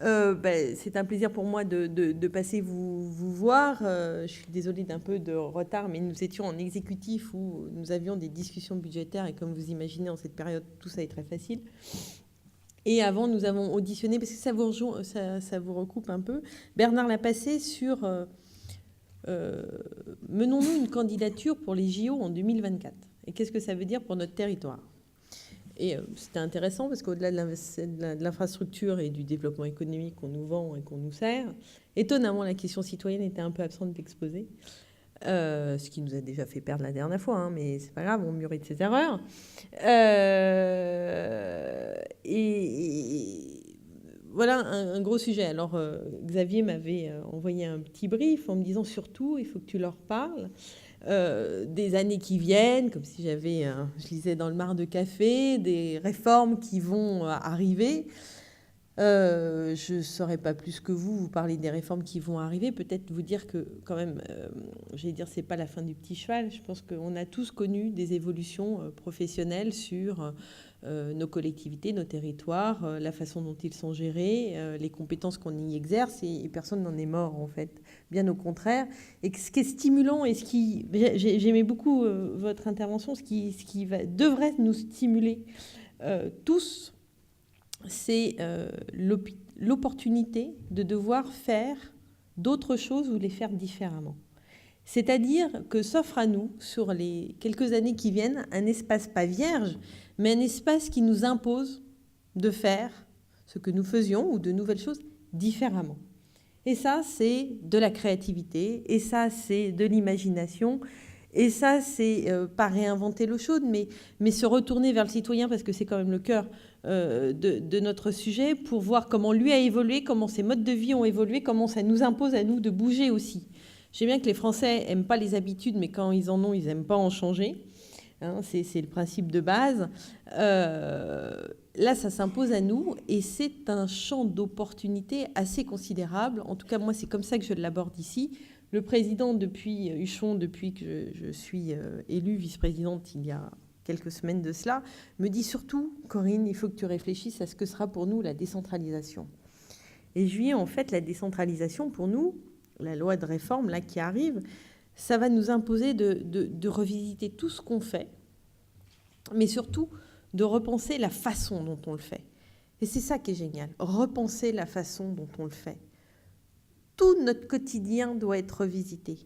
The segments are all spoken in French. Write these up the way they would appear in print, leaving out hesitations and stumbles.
C'est un plaisir pour moi de passer vous voir. Je suis désolée d'un peu de retard, mais nous étions en exécutif où nous avions des discussions budgétaires et comme vous imaginez, en cette période, tout ça est très facile. Et avant, nous avons auditionné, parce que ça vous recoupe un peu, Bernard Lapassé sur menons-nous une candidature pour les JO en 2024 ? Et qu'est-ce que ça veut dire pour notre territoire ? Et c'était intéressant parce qu'au-delà de l'infrastructure et du développement économique qu'on nous vend et qu'on nous sert, étonnamment, la question citoyenne était un peu absente d'exposé, ce qui nous a déjà fait perdre la dernière fois, hein, mais c'est pas grave, on mûrit de ses erreurs. Et voilà un gros sujet. Alors, Xavier m'avait envoyé un petit brief en me disant surtout, il faut que tu leur parles des années qui viennent, comme si je lisais dans le mar de café, des réformes qui vont arriver. Je ne saurais pas plus que vous parler des réformes qui vont arriver. Peut-être vous dire que, quand même, j'allais dire, c'est pas la fin du petit cheval. Je pense qu'on a tous connu des évolutions professionnelles sur nos collectivités, nos territoires, la façon dont ils sont gérés, les compétences qu'on y exerce, et personne n'en est mort, en fait. Bien au contraire. Et ce qui est stimulant, et j'aimais beaucoup votre intervention, ce qui devrait nous stimuler tous, c'est l'opportunité de devoir faire d'autres choses ou les faire différemment. C'est-à-dire que s'offre à nous, sur les quelques années qui viennent, un espace pas vierge, mais un espace qui nous impose de faire ce que nous faisions ou de nouvelles choses différemment. Et ça, c'est de la créativité, et ça, c'est de l'imagination, et ça, c'est pas réinventer l'eau chaude, mais se retourner vers le citoyen, parce que c'est quand même le cœur de notre sujet, pour voir comment lui a évolué, comment ses modes de vie ont évolué, comment ça nous impose à nous de bouger aussi. Je sais bien que les Français n'aiment pas les habitudes, mais quand ils en ont, ils n'aiment pas en changer. Hein, c'est le principe de base. Là, ça s'impose à nous, et c'est un champ d'opportunités assez considérable. En tout cas, moi, c'est comme ça que je l'aborde ici. Le président, Huchon, depuis que je suis élue vice-présidente il y a quelques semaines de cela, me dit surtout, Corinne, il faut que tu réfléchisses à ce que sera pour nous la décentralisation. Et je lui dis, en fait, la décentralisation, pour nous, la loi de réforme là qui arrive, ça va nous imposer de revisiter tout ce qu'on fait, mais surtout de repenser la façon dont on le fait. Et c'est ça qui est génial, repenser la façon dont on le fait. Tout notre quotidien doit être revisité.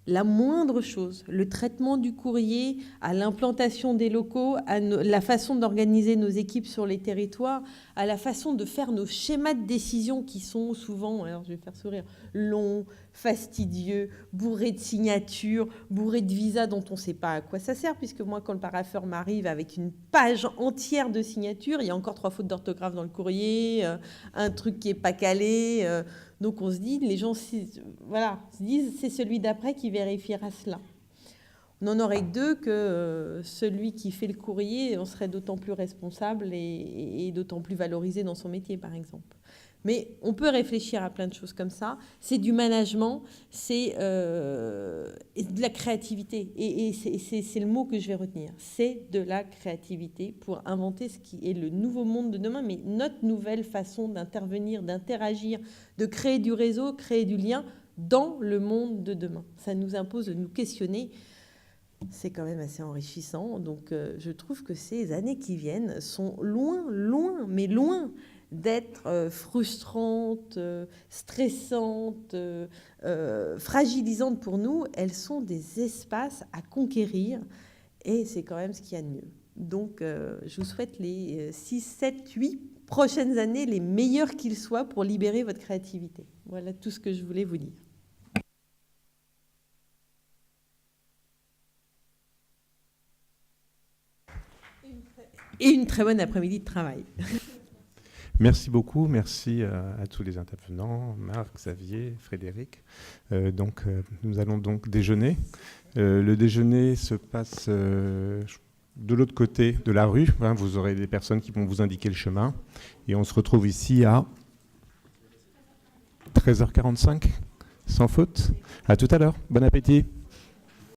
La moindre chose, le traitement du courrier, à l'implantation des locaux, à la façon d'organiser nos équipes sur les territoires, à la façon de faire nos schémas de décision qui sont souvent, alors je vais faire sourire, longs, fastidieux, bourrés de signatures, bourrés de visas dont on ne sait pas à quoi ça sert, puisque moi, quand le parapheur m'arrive avec une page entière de signatures, il y a encore 3 fautes d'orthographe dans le courrier, un truc qui n'est pas calé. Donc on se dit, les gens se disent, c'est celui d'après qui vérifiera cela. On n'en aurait que 2 que celui qui fait le courrier, on serait d'autant plus responsable et d'autant plus valorisé dans son métier, par exemple. Mais on peut réfléchir à plein de choses comme ça. C'est du management, c'est de la créativité. Et c'est le mot que je vais retenir. C'est de la créativité pour inventer ce qui est le nouveau monde de demain, mais notre nouvelle façon d'intervenir, d'interagir, de créer du réseau, créer du lien dans le monde de demain. Ça nous impose de nous questionner. C'est quand même assez enrichissant. Donc, je trouve que ces années qui viennent sont loin, mais loin d'être frustrantes, stressantes, fragilisantes pour nous. Elles sont des espaces à conquérir et c'est quand même ce qu'il y a de mieux. Donc, je vous souhaite les 6, 7, 8 prochaines années, les meilleures qu'ils soient pour libérer votre créativité. Voilà tout ce que je voulais vous dire. Et une très bonne après-midi de travail. Merci beaucoup, merci à tous les intervenants, Marc, Xavier, Frédéric. Nous allons donc déjeuner. Le déjeuner se passe de l'autre côté de la rue. Vous aurez des personnes qui vont vous indiquer le chemin. Et on se retrouve ici à 13h45, sans faute. À tout à l'heure. Bon appétit.